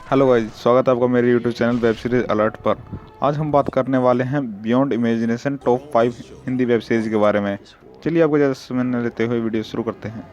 Hello guys, स्वागत है आपका मेरे YouTube channel web series alert पर। आज हम बात करने वाले हैं beyond imagination top 5 Hindi web series के बारे में। चलिए आपको ज़्यादा समय न लेते हुए वीडियो शुरू करते हैं।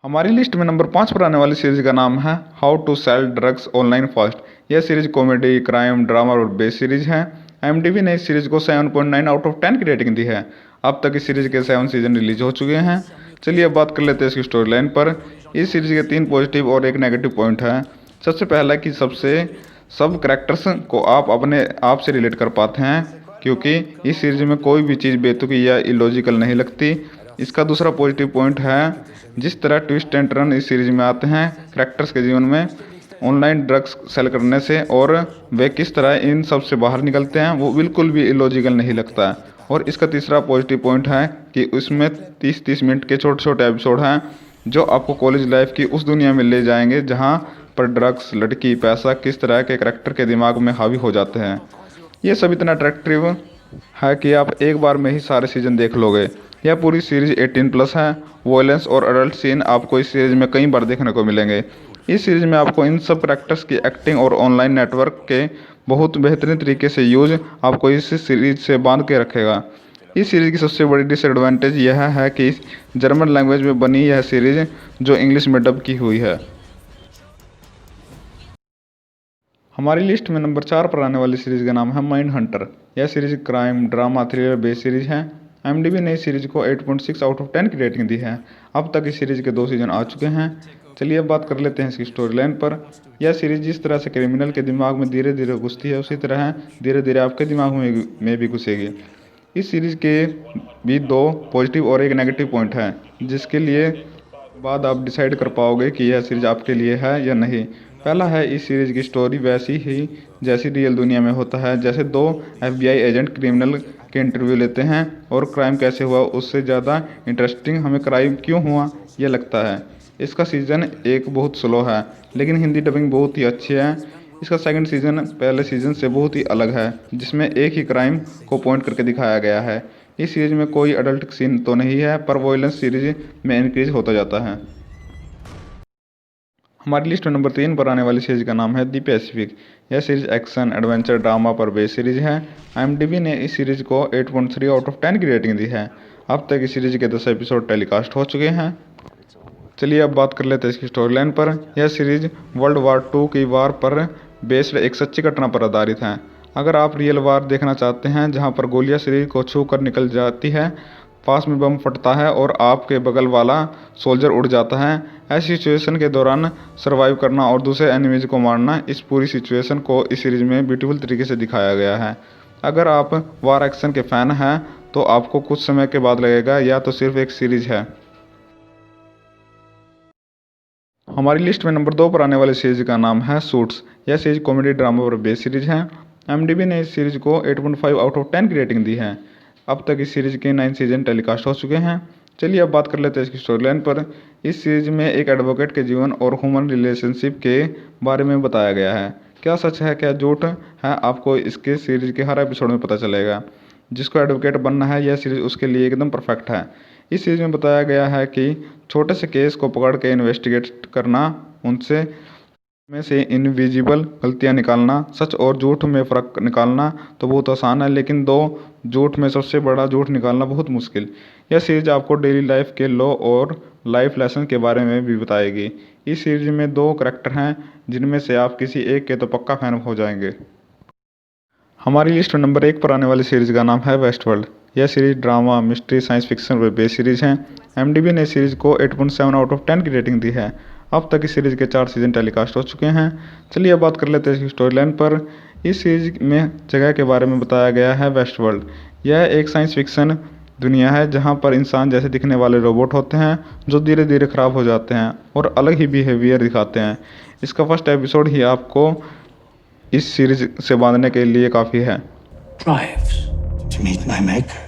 हमारी लिस्ट में नंबर 5 पर आने वाली सीरीज का नाम है how to sell drugs online fast. यह सीरीज कॉमेडी, क्राइम, ड्रामा और बेस सीरीज है। IMDb ने इस सीरीज को 7.9 आउट ऑफ 10 की रेटिंग दी है। अब तक इस सीरीज के 7 सीजन रिलीज हो चुके हैं। चलिए अब बात कर लेते हैं इसकी स्टोरी लाइन पर। इस सीरीज के 3 पॉजिटिव और 1 नेगेटिव पॉइंट है। सबसे पहला कि सब कैरेक्टर्स को आप अपने आप से रिलेट कर पाते हैं, क्योंकि इस सीरीज में कोई भी चीज़ बेतुकी या इलॉजिकल नहीं लगती। इसका दूसरा पॉजिटिव पॉइंट है जिस तरह ट्विस्ट एंड टर्न इस सीरीज में आते हैं कैरेक्टर्स के जीवन में ऑनलाइन ड्रग्स सेल करने से, और वे किस तरह इन सब से बाहर निकलते हैं, वो बिल्कुल भी इलॉजिकल नहीं लगता है। और इसका तीसरा पॉजिटिव पॉइंट है कि उसमें 30-30 मिनट के छोटे छोटे एपिसोड हैं जो आपको कॉलेज लाइफ की उस दुनिया में ले जाएंगे जहाँ पर ड्रग्स, लड़की, पैसा किस तरह के कैरेक्टर के दिमाग में हावी हो जाते हैं। ये सब इतना अट्रैक्टिव है कि आप एक बार में ही सारे सीजन देख लोगे। यह पूरी सीरीज 18+ है। वॉयलेंस और अडल्ट सीन आपको इस सीरीज में कई बार देखने को मिलेंगे। इस सीरीज में आपको इन सब कैरेक्टर्स की एक्टिंग और ऑनलाइन नेटवर्क के बहुत बेहतरीन तरीके से यूज आपको इस सीरीज से बांध के रखेगा। इस सीरीज की सबसे बड़ी डिसएडवांटेज यह है कि जर्मन लैंग्वेज में बनी यह सीरीज जो इंग्लिश में डब की हुई है। हमारी लिस्ट में नंबर 4 पर आने वाली सीरीज का नाम है माइंड हंटर। यह series crime, drama, thriller based series है। IMDb ने इस सीरीज को 8.6 आउट ऑफ 10 की रेटिंग दी है। अब तक इस सीरीज के 2 सीजन आ चुके हैं। चलिए अब बात कर लेते हैं इसकी स्टोरी लाइन पर। यह सीरीज जिस तरह से क्रिमिनल के दिमाग में धीरे धीरे घुसती है, उसी तरह धीरे धीरे आपके दिमाग में भी घुसेगी। इस सीरीज के भी 2 पॉजिटिव और 1 नेगेटिव पॉइंट है, जिसके लिए बाद आप डिसाइड कर पाओगे कि यह सीरीज आपके लिए है या नहीं। पहला है, इस सीरीज की स्टोरी वैसी ही जैसी रियल दुनिया में होता है। जैसे 2 FBI एजेंट क्रिमिनल के इंटरव्यू लेते हैं और क्राइम कैसे हुआ उससे ज़्यादा इंटरेस्टिंग हमें क्राइम क्यों हुआ यह लगता है। इसका सीज़न 1 बहुत स्लो है, लेकिन हिंदी डबिंग बहुत ही अच्छी है। इसका सेकंड सीज़न पहले सीज़न से बहुत ही अलग है, जिसमें एक ही क्राइम को पॉइंट करके दिखाया गया है। इस सीरीज में कोई अडल्ट सीन तो नहीं है, पर वॉयलेंस सीरीज में इंक्रीज होता जाता है। हमारी लिस्ट में नंबर 3 पर आने वाली सीरीज का नाम है दी पैसिफिक। यह सीरीज एक्शन, एडवेंचर, ड्रामा पर बेस्ड सीरीज है। IMDb ने इस सीरीज को 8.3 आउट ऑफ 10 की रेटिंग दी है। अब तक इस सीरीज के 10 एपिसोड टेलीकास्ट हो चुके हैं। चलिए अब बात कर लेते हैं इसकी स्टोरी लाइन पर। यह सीरीज वर्ल्ड वार 2 की वार पर बेस्ड एक सच्ची घटना पर आधारित है। अगर आप रियल वार देखना चाहते हैं जहां पर गोलियां शरीर को छू कर निकल जाती है, पास में बम फटता है और आपके बगल वाला सोल्जर उड़ जाता है, ऐसी सिचुएशन के दौरान सरवाइव करना और दूसरे एनिमीज को मारना, इस पूरी सिचुएशन को इस सीरीज में ब्यूटीफुल तरीके से दिखाया गया है। अगर आप वार एक्शन के फ़ैन हैं तो आपको कुछ समय के बाद लगेगा या तो सिर्फ एक सीरीज है। हमारी लिस्ट में नंबर 2 पर आने वाली सीरीज का नाम है सूट्स। यह सीरीज कॉमेडी ड्रामा पर बेस्ड सीरीज है। IMDb ने इस सीरीज को 8.5 आउट ऑफ 10 की रेटिंग दी है। अब तक इस सीरीज के 9 सीजन टेलीकास्ट हो चुके हैं। चलिए अब बात कर लेते हैं इसकी स्टोरी लाइन पर। इस सीरीज में एक एडवोकेट के जीवन और ह्यूमन रिलेशनशिप के बारे में बताया गया है। क्या सच है क्या झूठ है, आपको इसके सीरीज के हर एपिसोड में पता चलेगा। जिसको एडवोकेट बनना है, यह सीरीज उसके लिए एकदम परफेक्ट है। इस सीरीज में बताया गया है कि छोटे से केस को पकड़ के इन्वेस्टिगेट करना, उनसे में से इनविजिबल गलतियां निकालना, सच और झूठ में फ़र्क निकालना तो बहुत आसान है, लेकिन 2 झूठ में सबसे बड़ा झूठ निकालना बहुत मुश्किल। यह सीरीज आपको डेली लाइफ के लॉ और लाइफ लेसन के बारे में भी बताएगी। इस सीरीज में 2 करैक्टर हैं जिनमें से आप किसी एक के तो पक्का फैन हो जाएंगे। हमारी लिस्ट में नंबर 1 पर आने वाली सीरीज का नाम है वेस्टवर्ल्ड। यह series drama, mystery, science fiction पर बेस्ड सीरीज है। IMDb ने इस सीरीज को 8.7 आउट ऑफ 10 की रेटिंग दी है। अब तक इस सीरीज के 4 सीजन टेलीकास्ट हो चुके हैं। चलिए अब बात कर लेते हैं इसकी स्टोरी लाइन पर। इस सीरीज में जगह के बारे में बताया गया है वेस्टवर्ल्ड। यह एक साइंस फिक्शन दुनिया है जहां पर इंसान जैसे दिखने वाले रोबोट होते हैं जो धीरे धीरे ख़राब हो जाते हैं और अलग ही बिहेवियर दिखाते हैं। इसका फर्स्ट एपिसोड ही आपको इस सीरीज से बांधने के लिए काफ़ी है। Drives to meet my maker.